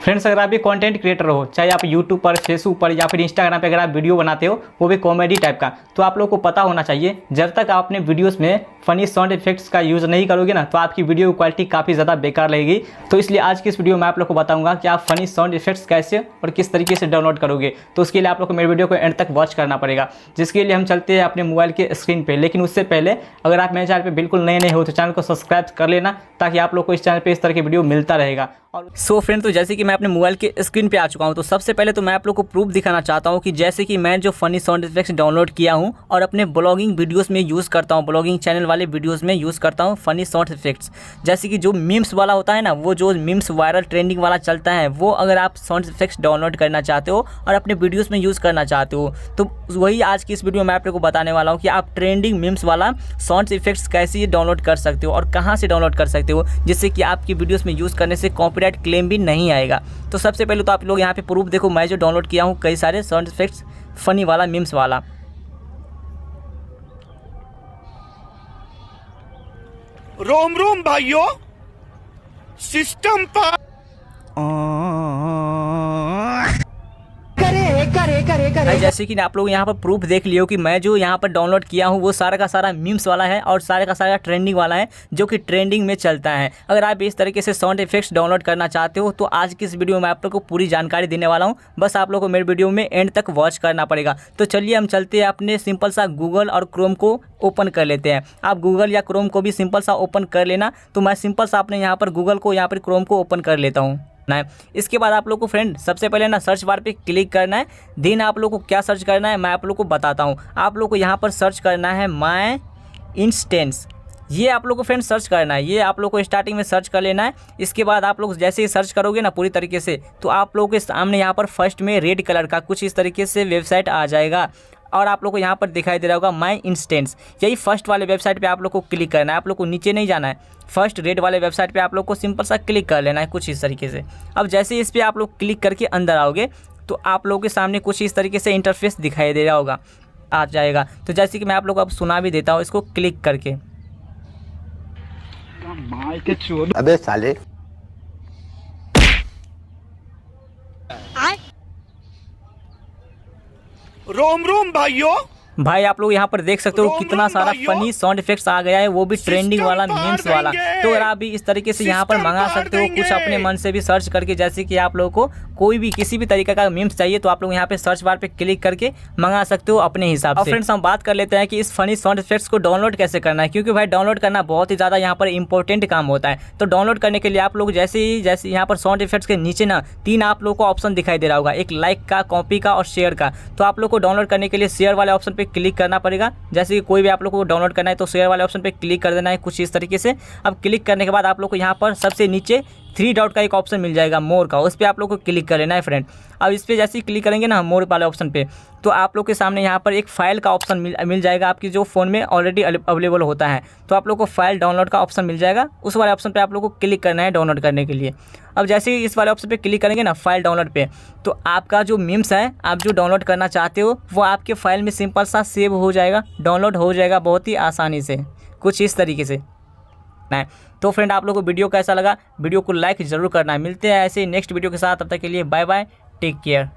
Friends, अगर आप भी कंटेंट क्रिएटर हो, चाहे आप यूट्यूब पर, फेसबुक पर या फिर इंस्टाग्राम पे अगर आप वीडियो बनाते हो, वो भी कॉमेडी टाइप का, तो आप लोगों को पता होना चाहिए जब तक आप अपने वीडियोस में फनी साउंड इफेक्ट्स का यूज़ नहीं करोगे ना, तो आपकी वीडियो की क्वालिटी काफ़ी ज़्यादा बेकार लगेगी। तो इसलिए आज की इस वीडियो में आप लोग को बताऊंगा कि आप फनी साउंड इफेक्ट्स कैसे और किस तरीके से डाउनलोड करोगे। तो उसके लिए आप लोग को मेरे वीडियो को एंड तक वॉच करना पड़ेगा, जिसके लिए हम चलते हैं अपने मोबाइल के स्क्रीन पर। लेकिन उससे पहले अगर आप मेरे चैनल पर बिल्कुल नए हो तो चैनल को सब्सक्राइब कर लेना, ताकि आप लोग को इस चैनल पर इस तरह की वीडियो मिलता रहेगा। और सो फ्रेंड, तो जैसे कि मैं अपने मोबाइल के स्क्रीन पे आ चुका हूं, तो सबसे पहले तो मैं आप लोग को प्रूफ दिखाना चाहता हूं कि जैसे कि मैं जो फनी साउंड इफेक्ट्स डाउनलोड किया हूं और अपने ब्लॉगिंग वीडियोस में यूज़ करता हूं, ब्लॉगिंग चैनल वाले वीडियोस में यूज़ करता हूं फनी साउंड इफेक्ट्स। जैसे कि जो मीम्स वाला होता है ना, वो जो मीम्स वायरल ट्रेंडिंग वाला चलता है, वो अगर आप साउंड इफेक्ट्स डाउनलोड करना चाहते हो और अपने वीडियोज़ में यूज़ करना चाहते हो, तो वही आज की इस वीडियो में आप लोग को बताने वाला हूँ कि आप ट्रेंडिंग मीम्स वाला साउंड इफेक्ट्स कैसे डाउनलोड कर सकते हो और कहाँ से डाउनलोड कर सकते हो, जिससे कि आपकी वीडियोज़ में यूज़ करने से कॉपीराइट क्लेम भी नहीं आएगा। तो सबसे पहले तो आप लोग यहाँ पे प्रूफ देखो, मैं जो डाउनलोड किया हूँ कई सारे साउंड इफेक्ट्स फनी वाला, मीम्स वाला। रोम रोम भाइयों, सिस्टम पर जैसे कि आप लोग यहाँ पर प्रूफ देख लियो कि मैं जो यहाँ पर डाउनलोड किया हूँ वो सारा का सारा मीम्स वाला है और सारा का सारा ट्रेंडिंग वाला है, जो कि ट्रेंडिंग में चलता है। अगर आप इस तरीके से साउंड इफेक्ट्स डाउनलोड करना चाहते हो, तो आज की इस वीडियो में आप लोग को पूरी जानकारी देने वाला हूँ। बस आप लोग को मेरे वीडियो में एंड तक वॉच करना पड़ेगा। तो चलिए हम चलते हैं, अपने सिंपल सा गूगल और क्रोम को ओपन कर लेते हैं। आप गूगल या क्रोम को भी सिंपल सा ओपन कर लेना। तो मैं सिंपल सा अपने यहाँ पर गूगल को, यहाँ पर क्रोम को ओपन कर लेता हूँ। इसके बाद आप लोग को फ्रेंड सबसे पहले ना सर्च बार पे क्लिक करना है। देन आप लोग को क्या सर्च करना है मैं आप लोग को बताता हूँ। आप लोग को यहाँ पर सर्च करना है माई इंस्टेंस। ये आप लोग को फ्रेंड सर्च करना है, ये आप लोग को स्टार्टिंग में सर्च कर लेना है। इसके बाद आप लोग जैसे ही सर्च करोगे ना पूरी तरीके से, तो आप लोगों के सामने यहाँ पर फर्स्ट में रेड कलर का कुछ इस तरीके से वेबसाइट आ जाएगा और आप लोग को यहाँ पर दिखाई दे रहा होगा माई इंस्टेंस। यही फर्स्ट वाले वेबसाइट पे आप लोग को क्लिक करना है। आप लोग को नीचे नहीं जाना है, फर्स्ट रेड वाले वेबसाइट पे आप लोग को सिंपल सा क्लिक कर लेना है कुछ इस तरीके से। अब जैसे इस पर आप लोग क्लिक करके अंदर आओगे, तो आप लोगों के सामने कुछ इस तरीके से इंटरफेस दिखाई दे रहा होगा, आ जाएगा। तो जैसे कि मैं आप लोग को अब सुना भी देता हूँ इसको क्लिक करके। अबे साले, रोम रोम भाइयों, भाई आप लोग यहाँ पर देख सकते हो कितना सारा फनी साउंड इफेक्ट्स आ गया है, वो भी ट्रेंडिंग वाला, मीम्स वाला। तो अगर आप भी इस तरीके से यहाँ पर मंगा सकते हो, कुछ अपने मन से भी सर्च करके। जैसे कि आप लोगों को कोई भी किसी भी तरीके का मीम्स चाहिए, तो आप लोग यहाँ पे सर्च बार पे क्लिक करके मंगा सकते हो अपने हिसाब से। फ्रेंड्स, हम बात कर लेते हैं कि इस फनी साउंड इफेक्ट्स को डाउनलोड कैसे करना है, क्योंकि भाई डाउनलोड करना बहुत ही ज़्यादा यहाँ पर इंपॉर्टेंट काम होता है। तो डाउनलोड करने के लिए आप लोग जैसे यहाँ पर साउंड इफेक्ट्स के नीचे ना 3 आप लोग को ऑप्शन दिखाई दे रहा होगा, एक लाइक का, कॉपी का और शेयर का। तो आप लोग को डाउनलोड करने के लिए शेयर वाले ऑप्शन पर क्लिक करना पड़ेगा। जैसे कि कोई भी आप लोग को डाउनलोड करना है तो शेयर वाले ऑप्शन पे क्लिक कर देना है कुछ इस तरीके से। अब क्लिक करने के बाद आप लोग को यहाँ पर सबसे नीचे 3 डॉट का एक ऑप्शन मिल जाएगा, मोर का, उस पर आप लोग को क्लिक कर लेना है फ्रेंड। अब इस पर जैसे ही क्लिक करेंगे ना मोर वाले ऑप्शन पे, तो आप लोग के सामने यहाँ पर एक फ़ाइल का ऑप्शन मिल जाएगा, आपकी जो फ़ोन में ऑलरेडी अवेलेबल होता है। तो आप लोग को फाइल डाउनलोड का ऑप्शन मिल जाएगा, उस वाले ऑप्शन पे आप लोग को क्लिक करना है डाउनलोड करने के लिए। अब जैसे ही इस वाले ऑप्शन पे क्लिक करेंगे ना फाइल डाउनलोड पे, तो आपका जो मीम्स है आप जो डाउनलोड करना चाहते हो वो आपके फाइल में सिंपल सा सेव हो जाएगा, डाउनलोड हो जाएगा बहुत ही आसानी से, कुछ इस तरीके से। तो फ्रेंड, आप लोगों को वीडियो कैसा लगा, वीडियो को लाइक ज़रूर करना है। मिलते हैं ऐसे नेक्स्ट वीडियो के साथ, तब तक के लिए बाय बाय, टेक केयर।